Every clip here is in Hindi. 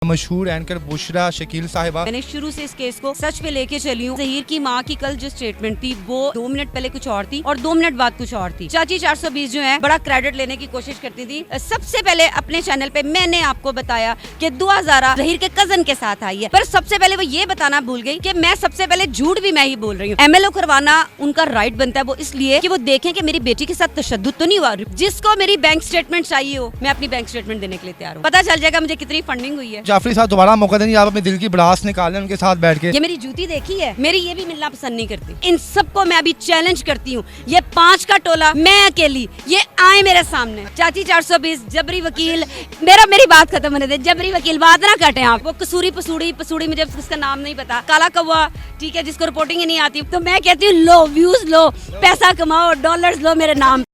मशहूर एंकर बुशरा शकील साहिबा। मैंने शुरू से इस केस को सच पे लेके चली हूँ। ज़हीर की माँ की कल जो स्टेटमेंट थी वो 2 मिनट पहले कुछ और थी और 2 मिनट बाद कुछ और थी। चाची 420 जो है बड़ा क्रेडिट लेने की कोशिश करती थी। सबसे पहले अपने चैनल पे मैंने आपको बताया कि दुआ ज़ारा ज़हीर के कजन के साथ आई है, पर सबसे पहले वो ये बताना भूल गई कि मैं सबसे पहले झूठ भी मैं ही बोल रही हूँ। MLO करवाना उनका राइट बनता है, वो इसलिए कि वो देखें कि मेरी बेटी के साथ तशद्दुद तो नहीं हुआ। जिसको मेरी बैंक स्टेटमेंट चाहिए हो, मैं अपनी बैंक स्टेटमेंट देने के लिए तैयार हूँ। पता चल जाएगा मुझे कितनी फंडिंग हुई है। जाफरी साहब दोबारा मौका देंगे, आप अपने दिल की भड़ास निकालें उनके साथ बैठ के। ये मेरी जूती देखी है, मेरी ये भी मिलना पसंद नहीं करती। इन सबको मैं अभी चैलेंज करती हूँ, ये 5 का टोला मैं अकेली, ये आए मेरे सामने। चाची 420 जबरी वकील, मेरी बात खत्म होने दे। जबरी वकील बात ना काटे आप। वो कसूरी पसूड़ी मुझे उसका नाम नहीं पता, काला कौवा, ठीक है, जिसको रिपोर्टिंग ही नहीं आती। तो मैं कहती हूँ लो व्यूज लो, पैसा कमाओ, डॉलर्स लो मेरे नाम।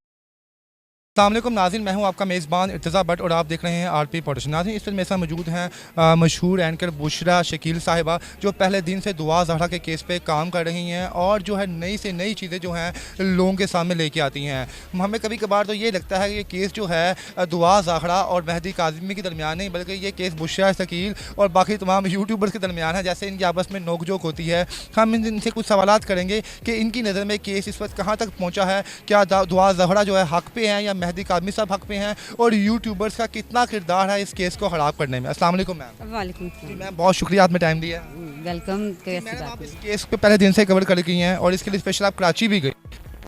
अस्सलाम वालेकुम नाज़रीन, मैं हूं आपका मेज़बान इर्तिज़ा भट्ट और आप देख रहे हैं RP प्रोडक्शन। नाज़रीन, इस वक्त मेरे साथ मौजूद हैं मशहूर एंकर बुशरा शकील साहिबा, जो पहले दिन से दुआ ज़हरा के केस पे काम कर रही हैं और जो है नई से नई चीज़ें जो हैं लोगों के सामने लेके आती हैं। हमें कभी कभार तो ये लगता है कि ये केस जो है दुआ ज़हरा और मेहदी काज़मी के दरमियान नहीं, बल्कि ये केस बुशरा शकील और बाकी तमाम यूट्यूबर्स के दरमियान है। जैसे इनकी आपस में नोक झोंक होती है। हम इनसे कुछ सवालात करेंगे कि इनकी नज़र में केस इस वक्त कहाँ तक पहुँचा है, क्या दुआ ज़हरा जो है हक़ पे हैं या मेहदी काज़मी साहब हक़ पे हैं, और यूट्यूबर्स का कितना किरदार है इस केस को ख़राब करने में। अस्सलाम वालेकुम मैम। वालेकुम मैम, बहुत शुक्रिया आपने टाइम दिया। वेलकम। मैम, आप इस केस को पहले दिन से कवर कर गई हैं और इसके लिए स्पेशल आप कराची भी गई।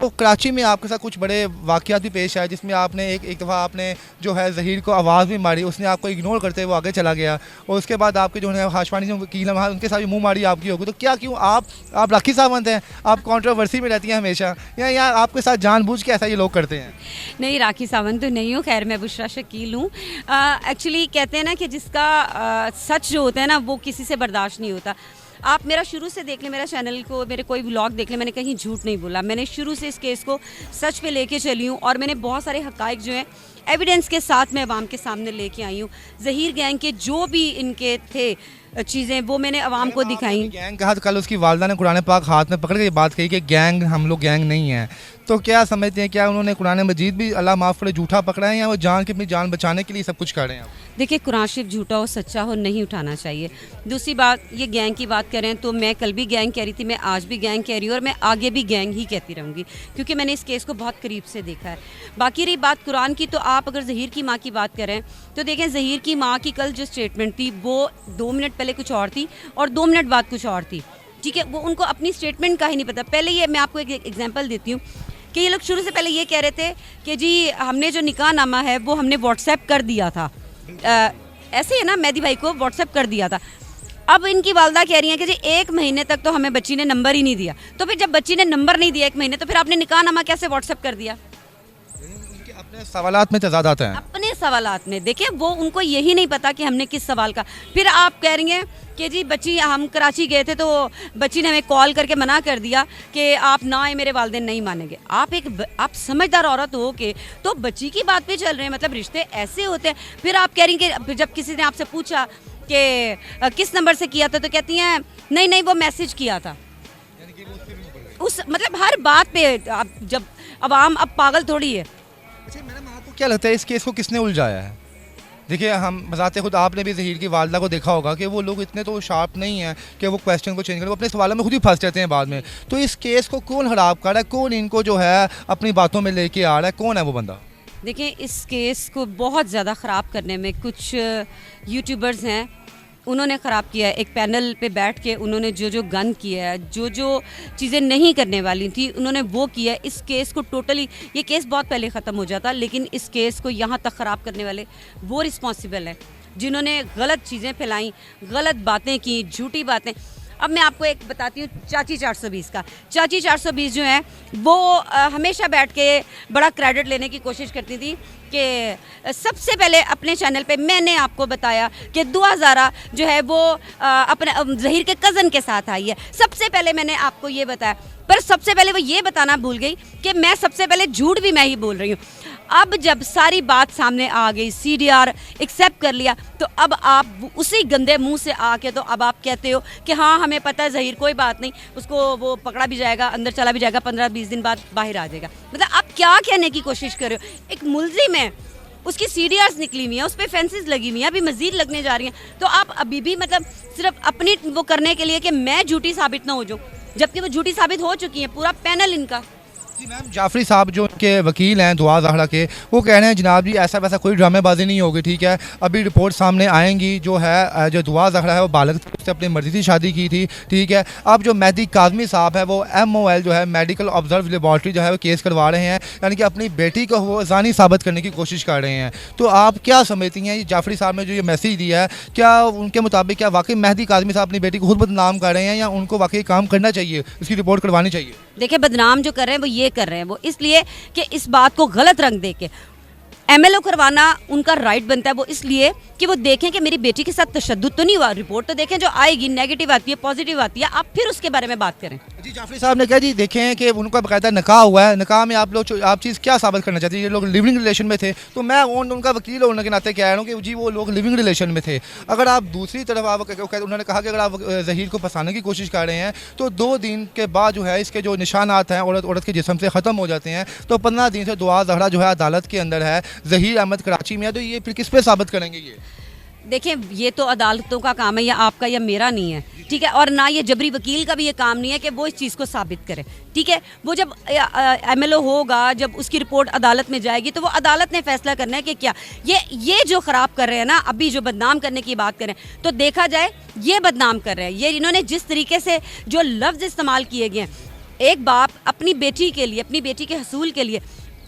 तो कराची में आपके साथ कुछ बड़े वाक़यात भी पेश आए, जिसमें आपने एक दफ़ा आपने जो है ज़हीर को आवाज़ भी मारी, उसने आपको इग्नोर करते हुए आगे चला गया, और उसके बाद आपके जो है हाशवानी जो वकील हैं उनके साथ भी मुँह मारी आपकी होगी। तो क्या क्यों आप राखी सावंत हैं, आप कंट्रोवर्सी में रहती हैं हमेशा, या आपके साथ जानबूझ के ऐसा ये लोग करते हैं? नहीं, राखी सावंत तो नहीं हूँ, खैर मैं बुशरा शकील हूँ। एक्चुअली कहते हैं ना कि जिसका सच जो होता है ना वो किसी से बर्दाश्त नहीं होता। आप मेरा शुरू से देख लें, मेरा चैनल को, मेरे कोई व्लॉग देख लें, मैंने कहीं झूठ नहीं बोला। मैंने शुरू से इस केस को सच पे लेके चली हूँ और मैंने बहुत सारे हक़ाइक़ जो हैं एविडेंस के साथ मैं अवाम के सामने लेके आई हूँ। ज़हीर गैंग के जो भी इनके थे चीज़ें वो मैंने अवाम को दिखाई। गैंग कहा, कल उसकी वालदा ने कुरान पाक हाथ में पकड़ के ये बात कही कि गैंग, हम लोग गैंग नहीं हैं। तो क्या समझते हैं, क्या उन्होंने कुरान मजीद भी अल्लाह माफ़ करे झूठा पकड़ा है, या वो अपनी जान बचाने के लिए सब कुछ कर रहे हैं? देखिए, कुरान शरीफ झूठा हो सच्चा हो नहीं उठाना चाहिए। दूसरी बात, ये गैंग की बात करें तो मैं कल भी गैंग कह रही थी, मैं आज भी गैंग कह रही हूँ और मैं आगे भी गैंग ही कहती रहूँगी, क्योंकि मैंने इस केस को बहुत करीब से देखा है। बाकी रही बात कुरान की, तो आप अगर ज़हीर की माँ की बात करें तो देखें, ज़हीर की माँ की कल जो स्टेटमेंट थी वो 2 मिनट पहले कुछ और थी और 2 मिनट बाद कुछ और थी, ठीक है। वो उनको अपनी स्टेटमेंट का ही नहीं पता। पहले ये मैं आपको एक एग्जांपल देती हूँ कि ये लोग शुरू से पहले ये कह रहे थे कि जी हमने जो निकाह नामा है वो हमने व्हाट्सएप कर दिया था, ऐसे है ना, मेहदी भाई को व्हाट्सएप कर दिया था। अब इनकी वालदा कह रही हैं कि जी 1 महीने तक तो हमें बच्ची ने नंबर ही नहीं दिया। तो फिर जब बच्ची ने नंबर नहीं दिया 1 महीने, तो फिर आपने निकाह नामा कैसे व्हाट्सएप कर दिया? अपने सवालात में तजादात हैं, अपने सवालात में। देखिए, वो उनको यही नहीं पता कि हमने किस सवाल का। फिर आप कह रही हैं कि जी बच्ची, हम कराची गए थे तो बच्ची ने हमें कॉल करके मना कर दिया कि आप ना आए, मेरे वालिदैन नहीं मानेंगे। आप समझदार औरत हो के तो बच्ची की बात पे चल रहे हैं, मतलब रिश्ते ऐसे होते हैं। फिर आप कह रही हैं कि जब किसी ने आपसे पूछा कि किस नंबर से किया था, तो कहती हैं नहीं वो मैसेज किया था। उस मतलब हर बात पे आप, जब अवाम अब पागल थोड़ी है। अच्छा मैडम, आपको क्या लगता है इस केस को किसने उलझाया है? देखिए, हम बताते खुद आपने भी ज़हीर की वालदा को देखा होगा कि वो लोग इतने तो शार्प नहीं हैं कि वो क्वेश्चन को चेंज करें, वो अपने सवालों में खुद ही फंस जाते हैं बाद में। तो इस केस को कौन खराब कर रहा है, कौन इनको जो है अपनी बातों में लेके आ रहा है, कौन है वो बंदा? देखिए, इस केस को बहुत ज़्यादा ख़राब करने में कुछ यूट्यूबर्स हैं, उन्होंने ख़राब किया है। एक पैनल पे बैठ के उन्होंने जो गन किया है, जो चीज़ें नहीं करने वाली थी उन्होंने वो किया है। इस केस को टोटली, ये केस बहुत पहले ख़त्म हो जाता, लेकिन इस केस को यहाँ तक ख़राब करने वाले वो रिस्पॉन्सिबल हैं जिन्होंने गलत चीज़ें फैलाई, गलत बातें की, झूठी बातें। अब मैं आपको एक बताती हूँ, चाची 420 का। चाची 420 जो है वो हमेशा बैठ के बड़ा क्रेडिट लेने की कोशिश करती थी कि सबसे पहले अपने चैनल पे मैंने आपको बताया कि दुआ ज़ारा जो है वो अपने ज़हीर के कज़न के साथ आई है। सबसे पहले मैंने आपको ये बताया, पर सबसे पहले वो ये बताना भूल गई कि मैं सबसे पहले झूठ भी मैं ही बोल रही हूँ। अब जब सारी बात सामने आ गई, CDR एक्सेप्ट कर लिया, तो अब आप उसी गंदे मुंह से आके तो अब आप कहते हो कि हाँ हमें पता है ज़हीर, कोई बात नहीं, उसको वो पकड़ा भी जाएगा, अंदर चला भी जाएगा, 15-20 दिन बाद बाहर आ जाएगा। मतलब आप क्या कहने की कोशिश कर रहे हो? एक मुलजिम है, उसकी सीडीआर्स निकली हुई हैं, उस पर फेंसेस लगी हुई हैं, अभी मजीद लगने जा रही हैं। तो आप अभी भी मतलब सिर्फ अपनी वो करने के लिए कि मैं झूठी साबित ना हो जाऊँ, जबकि वो झूठी साबित हो चुकी हैं, पूरा पैनल इनका। जी मैम, जाफरी साहब जो उनके वकील हैं दुआ ज़हरा के, वो कह रहे हैं जनाब जी ऐसा वैसा कोई ड्रामेबाजी नहीं होगी, ठीक है। अभी रिपोर्ट सामने आएंगी, जो है जो दुआ ज़हरा है वो बालिग थी, उससे अपनी मर्जी से शादी की थी, ठीक है। अब जो मेहदी काज़मी साहब है वो MOL जो है मेडिकल ऑब्जर्व लेबॉर्ट्री जो है वो केस करवा रहे हैं, यानी कि अपनी बेटी को वो जानी साबित करने की कोशिश कर रहे हैं। तो आप क्या समझती हैं जाफरी साहब ने जो ये मैसेज दिया है, क्या उनके मुताबिक क्या वाकई मेहदी काज़मी साहब अपनी बेटी को खुद बदनाम कर रहे हैं, या उनको वाकई काम करना चाहिए, इसकी रिपोर्ट करवानी चाहिए? देखिए, बदनाम जो कर रहे हैं वो ये कर रहे हैं, वो इसलिए कि इस बात को गलत रंग दे के MLO करवाना उनका राइट बनता है, वो इसलिए कि वो देखें कि मेरी बेटी के साथ तशद्दुद तो नहीं हुआ। रिपोर्ट तो देखें, जो आएगी नेगेटिव आती है, पॉजिटिव आती है, आप फिर उसके बारे में बात करें। जी जाफरी साहब ने कहा जी देखें कि उनका बाकायदा निकाह हुआ है, निकाह में आप लोग आप चीज़ क्या साबित करना चाहते हैं? ये लोग लिविंग रिलेशन में थे, तो मैं उनका वकील होने के नाते कह रहा हूँ कि जी वो लोग लिविंग रिलेशन में थे। अगर आप दूसरी तरफ आप उन्होंने कहा कि अगर आप ज़हीर को फंसाने की कोशिश कर रहे हैं तो 2 दिन के बाद जो है इसके जो निशानात हैं औरत के जिस्म से ख़त्म हो जाते हैं, तो 15 दिन से दुआ ज़हरा जो है अदालत के अंदर है, ज़हीर अहमद कराची में है, तो ये फिर किस पे साबित करेंगे? ये देखें, ये तो अदालतों का काम है, या आपका या मेरा नहीं है, ठीक है। और ना ये जबरी वकील का भी ये काम नहीं है कि वो इस चीज़ को साबित करे, ठीक है। वो जब MLO होगा, जब उसकी रिपोर्ट अदालत में जाएगी, तो वो अदालत ने फैसला करना है कि क्या ये जो ख़राब कर रहे हैं ना, अभी जो बदनाम करने की बात करें तो देखा जाए ये बदनाम कर रहे हैं। ये इन्होंने जिस तरीके से जो लफ्ज़ इस्तेमाल किए गए हैं, एक बाप अपनी बेटी के लिए, अपनी बेटी के हसूल के लिए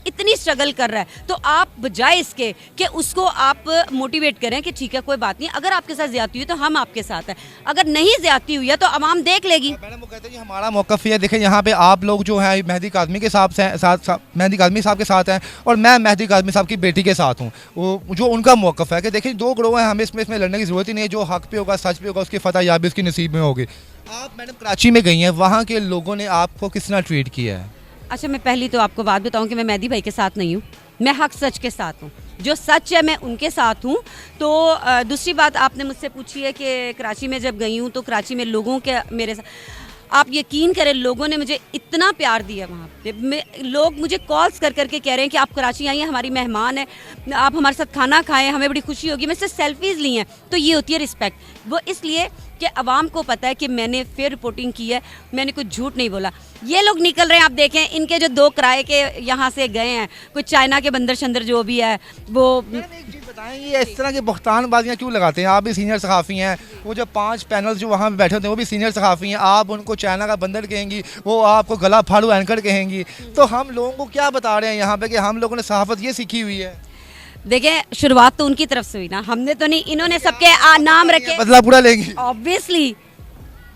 इतनी स्ट्रगल कर रहा है, तो आप बजाय इसके कि उसको आप मोटिवेट करें कि ठीक है कोई बात नहीं, अगर आपके साथ ज्यादती हुई तो हम आपके साथ हैं, अगर नहीं ज्यादती हुई है तो अवाम देख लेगी। मैडम वो कहते हैं हमारा मौक़िफ़ ये देखें, यहाँ पे आप लोग जो है मेहदी काज़मी के साथ मेहदी काज़मी साहब के साथ हैं, और मैं मेहदी काज़मी साहब की बेटी के साथ हूँ। वो जो उनका मौक़िफ़ है कि देखिए 2 गिरोह हैं, हमें इसमें लड़ने की ज़रूरत ही नहीं है, जो हक पे होगा, सच पे होगा, उसकी फतह याबी उसकी नसीब में होगी। आप मैडम कराची में गई हैं, वहाँ के लोगों ने आपको किस तरह ट्रीट किया है? अच्छा, मैं पहली तो आपको बात बताऊं कि मैं मेहदी भाई के साथ नहीं हूँ, मैं हक सच के साथ हूँ, जो सच है मैं उनके साथ हूँ। तो दूसरी बात आपने मुझसे पूछी है कि कराची में जब गई हूँ तो कराची में लोगों के मेरे साथ, आप यकीन करें लोगों ने मुझे इतना प्यार दिया वहाँ पे। लोग मुझे कॉल्स कर करके कह रहे हैं कि आप कराची आई हैं, हमारी मेहमान है, आप हमारे साथ खाना खाएं, हमें बड़ी खुशी होगी। मैं सिर्फ सेल्फीज़ ली हैं, तो ये होती है रिस्पेक्ट। वो इसलिए कि अवाम को पता है कि मैंने फेयर रिपोर्टिंग की है, मैंने कुछ झूठ नहीं बोला। ये लोग निकल रहे हैं, आप देखें इनके जो 2 किराए के यहाँ से गए हैं, कुछ चाइना के बंदर शंदर जो भी है वो। एक चीज़ बताएं, ये इस तरह की बख्तानबाजियाँ क्यों लगाते हैं? आप भी सीनियर सहाफ़ी हैं, वो जो 5 पैनल जो वहाँ पे बैठे होते हैं वो भी सीनियर सहाफ़ी हैं, आप उनको चाइना का बंदर कहेंगी, वो आपको गला फाड़ू एंकर कहेंगी, तो हम लोगों को क्या बता रहे हैं यहाँ पे कि हम लोगों ने सहाफ़त ये सीखी हुई है? देखें, शुरुआत तो उनकी तरफ से हुई ना, हमने तो नहीं, इन्होंने सबके नाम रखे, बदला पूरा लेंगी ऑब्वियसली,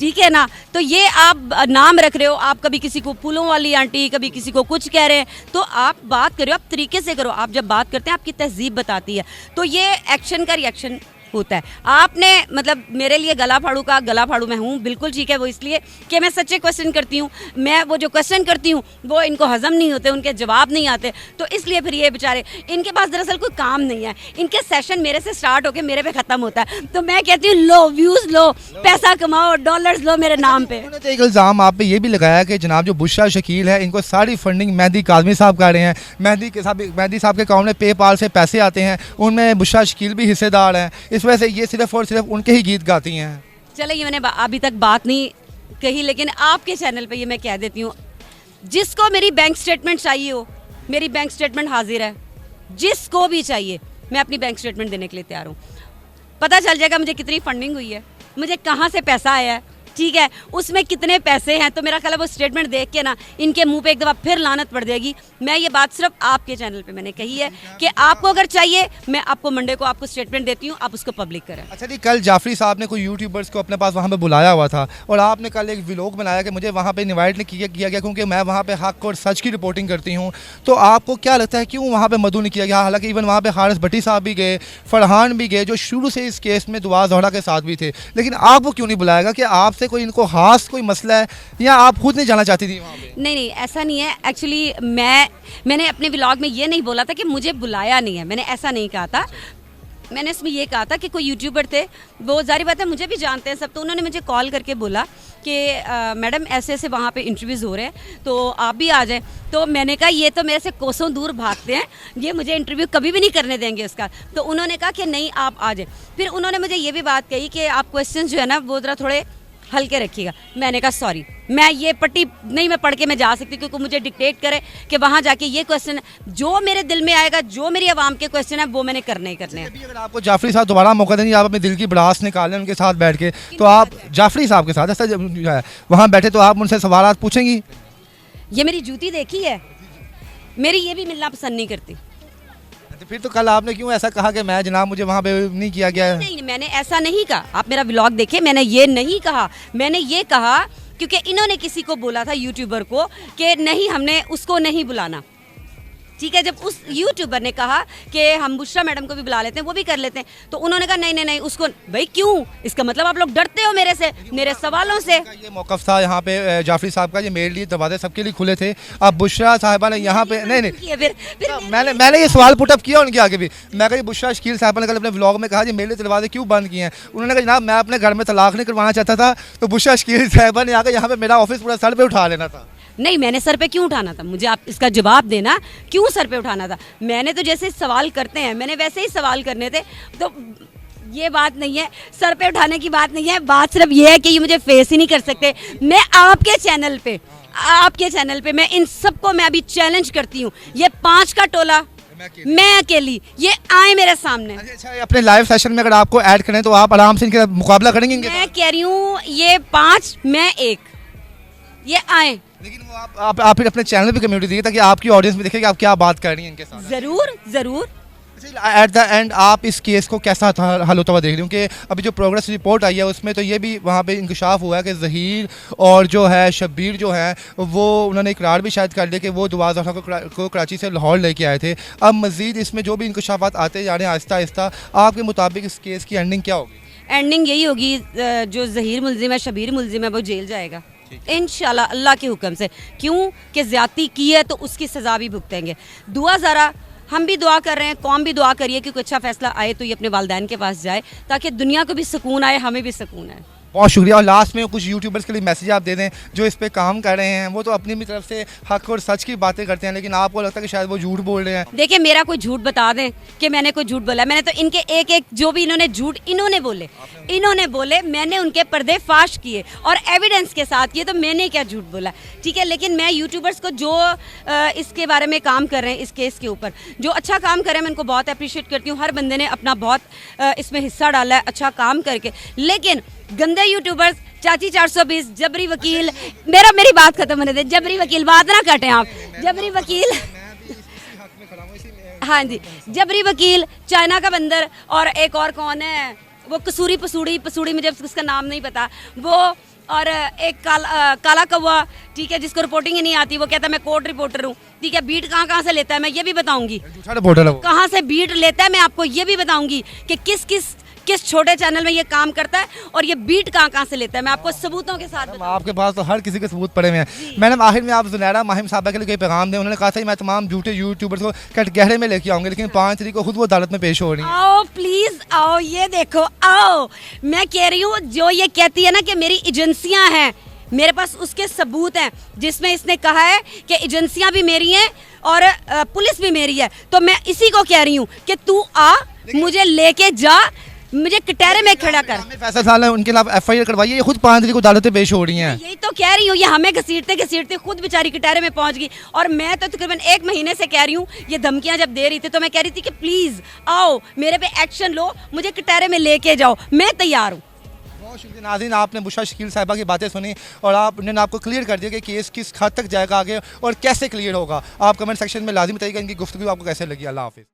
ठीक है ना। तो ये आप नाम रख रहे हो, आप कभी किसी को फूलों वाली आंटी, कभी किसी को कुछ कह रहे हैं, तो आप बात करो, आप तरीके से करो। आप जब बात करते हैं आपकी तहजीब बताती है, तो ये एक्शन का रिएक्शन होता है। आपने मतलब मेरे लिए गला फाड़ू का गला फाड़ू मैं हूँ, बिल्कुल ठीक है, वो इसलिए कि मैं सच्चे क्वेश्चन करती हूँ। मैं वो जो क्वेश्चन करती हूँ वो इनको हजम नहीं होते, उनके जवाब नहीं आते, तो इसलिए फिर ये बेचारे, इनके पास दरअसल कोई काम नहीं है, इनके सेशन मेरे से स्टार्ट होकर मेरे पे ख़त्म होता है। तो मैं कहती हूँ लो व्यूज़ लो, पैसा कमाओ, डॉलर्स लो मेरे नाम पे। उन्होंने तो एक इल्ज़ाम आप पे ये भी लगाया कि जनाब जो बुशरा शकील है, इनको सारी फंडिंग मेहदी काज़मी साहब कर रहे हैं, मेहदी साहब के अकाउंट में पेपाल से पैसे आते हैं, उनमें बुशरा शकील भी हिस्सेदार हैं, इस वजह से ये सिर्फ और सिर्फ उनके ही गीत गाती हैं। चले, ये मैंने अभी तक बात नहीं कही, लेकिन आपके चैनल पे ये मैं कह देती हूँ, जिसको मेरी बैंक स्टेटमेंट चाहिए हो, मेरी बैंक स्टेटमेंट हाजिर है, जिसको भी चाहिए मैं अपनी बैंक स्टेटमेंट देने के लिए तैयार हूँ। पता चल जाएगा मुझे कितनी फंडिंग हुई है, मुझे कहाँ से पैसा आया है, ठीक है, उसमें कितने पैसे हैं, तो मेरा ख्याल है वो स्टेटमेंट देख के ना इनके मुंह पे एक दफ़ा फिर लानत पड़ जाएगी। मैं ये बात सिर्फ आपके चैनल पे मैंने कही है कि आपको अगर चाहिए, मैं आपको मंडे को आपको स्टेटमेंट देती हूँ, आप उसको पब्लिक करें। अच्छा जी, कल जाफरी साहब ने कोई यूट्यूबर्स को अपने पास वहाँ पे बुलाया हुआ था, और आपने कल एक व्लॉग बनाया कि मुझे वहाँ पे इन्वाइट नहीं किया गया क्योंकि मैं वहाँ पे हक और सच की रिपोर्टिंग करती हूँ। तो आपको क्या लगता है क्यों वहाँ पे मधु नहीं किया गया? हालांकि इवन वहाँ पे हारिस भट्टी साहब भी गए, फरहान भी गए, जो शुरू से इस केस में दुआ ज़हरा के साथ भी थे, लेकिन आपको क्यों नहीं बुलाया गया? कि आपसे कोई इनको खास कोई मसला है, या आप खुद नहीं जाना चाहती थी वहाँ पे? नहीं, ऐसा नहीं है। एक्चुअली मैंने अपने व्लॉग में ये नहीं बोला था कि मुझे बुलाया नहीं है, मैंने ऐसा नहीं कहा था। मैंने इसमें ये कहा था कि कोई यूट्यूबर थे, वो जारी बात है मुझे भी जानते हैं सब, तो उन्होंने मुझे कॉल करके बोला कि मैडम ऐसे ऐसे वहाँ पे इंटरव्यूज़ हो रहे हैं तो आप भी आ जाएं। तो मैंने कहा ये तो मेरे से कोसों दूर भागते हैं, ये मुझे इंटरव्यू कभी भी नहीं करने देंगे उसका। तो उन्होंने कहा कि नहीं आप आ जाएं। फिर उन्होंने मुझे ये भी बात कही कि आप क्वेश्चन जो है ना वो ज़रा थोड़े हल्के रखिएगा। मैंने कहा सॉरी, मैं ये पट्टी नहीं मैं पढ़ के मैं जा सकती, क्योंकि मुझे डिक्टेट करे कि वहाँ जाके ये क्वेश्चन जो मेरे दिल में आएगा, जो मेरी आवाम के क्वेश्चन है वो मैंने करने ही करने हैं। अभी अगर आपको जाफरी साहब दोबारा मौका देंगे, आप अपने दिल की भड़ास निकालें उनके साथ बैठ के, तो आप जाफरी साहब के साथ ऐसा जो है वहाँ बैठे तो आप उनसे सवाल पूछेंगी? ये मेरी जूती देखी है, मेरी ये भी मिलना पसंद नहीं करती। तो फिर तो कल आपने क्यों ऐसा कहा कि मैं जनाब मुझे वहाँ पे नहीं किया गया है? नहीं, मैंने ऐसा नहीं कहा। आप मेरा व्लॉग देखिए, मैंने ये नहीं कहा। मैंने ये कहा क्योंकि इन्होंने किसी को बोला था यूट्यूबर को कि नहीं हमने उसको नहीं बुलाना, ठीक है। जब उस यूट्यूबर ने कहा कि हम बुशरा मैडम को भी बुला लेते हैं, वो भी कर लेते हैं, तो उन्होंने कहा नहीं नहीं नहीं उसको। भाई क्यों? इसका मतलब आप लोग डरते हो मेरे से, मेरे सवालों से। ये मौकफ था यहाँ पे जाफरी साहब का, ये मेरे लिए दरवाजे सबके लिए खुले थे। अब बुशरा साहिबा ने यहाँ पे नहीं फिर मैंने ये सवाल पुटअप किया उनके आगे भी। मैं कहा बुशरा शकील साहिबा ने कल अपने व्लॉग में कहा जी मेरे लिए दरवाजे क्यों बंद किए हैं। उन्होंने कहा जनाब मैं अपने घर में तलाक नहीं करवाना चाहता था, तो बुशरा शकील साहिबा ने आकर यहाँ पे मेरा ऑफिस पूरा सर पे उठा लेना था। नहीं, मैंने सर पे क्यों उठाना था? मुझे आप इसका जवाब देना, क्यों सर पे उठाना था? मैंने तो जैसे सवाल करते हैं मैंने वैसे ही सवाल करने थे। तो ये बात नहीं है, सर पे उठाने की बात नहीं है। बात सिर्फ ये है कि ये मुझे फेस ही नहीं कर सकते। मैं आपके चैनल पे मैं इन सबको मैं अभी चैलेंज करती हूँ। ये 5 का टोला मैं अकेली, ये आए मेरे सामने। अच्छा, अपने लाइव सेशन में अगर आपको ऐड करें तो आप आराम से इनके मुकाबला करेंगे? मैं कह रही हूँ ये 5 मैं 1, ये आए। लेकिन वो आप फिर अपने चैनल पे कम्युनिटी दिए ताकि आपकी ऑडियंस में देखे कि आप क्या बात कर रही हैं इनके साथ। जरूर। एट द एंड आप इस केस को कैसा हल होता हुआ देख रही हूँ कि अभी जो प्रोग्रेस रिपोर्ट आई है उसमें तो ये भी वहाँ पे इंकशाफ हुआ है कि ज़हीर और जो है शब्बीर जो है वो उन्होंने इकरार भी शायद कर लिया कि वो दुआ ज़हरा को कराची से लाहौर लेके आए थे। अब मज़ीद इसमें जो भी इंकशाफात आते जा रहे हैं आहिस्ता आहिस्ता, आपके मुताबिक इस केस की एंडिंग क्या होगी? एंडिंग यही होगी, जो ज़हीर मुलजिम है, शब्बीर मुलजिम है, वो जेल जाएगा इंशाल्लाह अल्लाह के हुक्म से। क्यों कि ज़्यादती की है तो उसकी सज़ा भी भुगतेंगे। दुआ ज़रा हम भी दुआ कर रहे हैं, कौम भी दुआ करिए कि कोई अच्छा फैसला आए तो ये अपने वालिदैन के पास जाए, ताकि दुनिया को भी सुकून आए, हमें भी सुकून आए। बहुत शुक्रिया। और लास्ट में कुछ यूट्यूबर्स के लिए मैसेज आप दे दें जो इस पे काम कर रहे हैं। वो तो अपनी भी तरफ से हक और सच की बातें करते हैं, लेकिन आपको लगता है कि शायद वो झूठ बोल रहे हैं। देखिए मेरा कोई झूठ बता दें कि मैंने कोई झूठ बोला? मैंने तो इनके एक जो भी इन्होंने झूठ इन्होंने बोले मैंने उनके पर्दे फाश किए और एविडेंस के साथ किए, तो मैंने क्या झूठ बोला? ठीक है, लेकिन मैं यूट्यूबर्स को जो इसके बारे में काम कर रहे हैं, इस केस के ऊपर जो अच्छा काम कर रहे हैं, मैं उनको बहुत अप्रिशिएट करती हूँ। हर बंदे ने अपना बहुत इसमें हिस्सा डाला है अच्छा काम करके। लेकिन गंदे यूट्यूबर्स, चाची 420, जबरी वकील, मेरी बात खत्म होने दे। जबरी वकील, बात ना काटें आप। जबरी वकील हाँ जी, जबरी वकील, चाइना का बंदर, और एक और कौन है वो कसूरी पसूड़ी मुझे उसका नाम नहीं पता वो, और एक काला कौवा, ठीक है, जिसको रिपोर्टिंग ही नहीं आती। वो कहता है मैं कोर्ट रिपोर्टर हूँ, ठीक है। बीट कहाँ से लेता है मैं ये भी बताऊंगी, कहाँ से बीट लेता है मैं आपको ये भी बताऊंगी कि किस छोटे चैनल में ये काम करता है और ये बीट कहाँ से लेता है, मैं आपको सबूतों के साथ बताऊंगी। आपके पास तो हर किसी के सबूत पड़े हुए हैं। मैडम आखिर में आप जुनैरा माहिम साहबा के लिए कोई पैगाम दें? उन्होंने कहा था मैं तमाम झूठे यूट्यूबर्स को कटघरे में लेके आऊंगे, लेकिन 5 तारीख को खुद वो अदालत में पेश हो रही है। आओ प्लीज आओ, ये देखो आओ। मैं कह रही हूँ जो ये कहती है ना कि मेरी एजेंसियां हैं, मेरे पास उसके सबूत हैं जिसमें इसने कहा है कि एजेंसियां भी मेरी हैं और पुलिस भी मेरी है। तो मैं इसी को कह रही हूँ कि तू आ, मुझे लेके जा, मुझे कटहरे में खड़ा कर। फैसला साल है उनके खिलाफ FIR करवाइए, ये खुद 5 तारीख को अदालतें पेश हो रही हैं। यही तो कह रही हूँ, ये हमें घसीटते खुद बेचारी कटहरे में पहुंच गई। और मैं तो तकरीबन 1 महीने से कह रही हूँ, ये धमकियां जब दे रही थी तो मैं कह रही थी कि प्लीज आओ मेरे पे एक्शन लो, मुझे कटहरे में लेके जाओ, मैं तैयार हूँ। बहुत शुक्रिया नाज़रीन, आपने बुशरा शकील साहिबा की बातें सुनी और आपने आपको क्लियर कर दिया कि केस किस हद तक जाएगा आगे और कैसे क्लियर होगा। आप कमेंट सेक्शन में लाजिम बताइएगा इनकी गुफ्तगू आपको कैसे लगी। अल्लाह हाफिज़।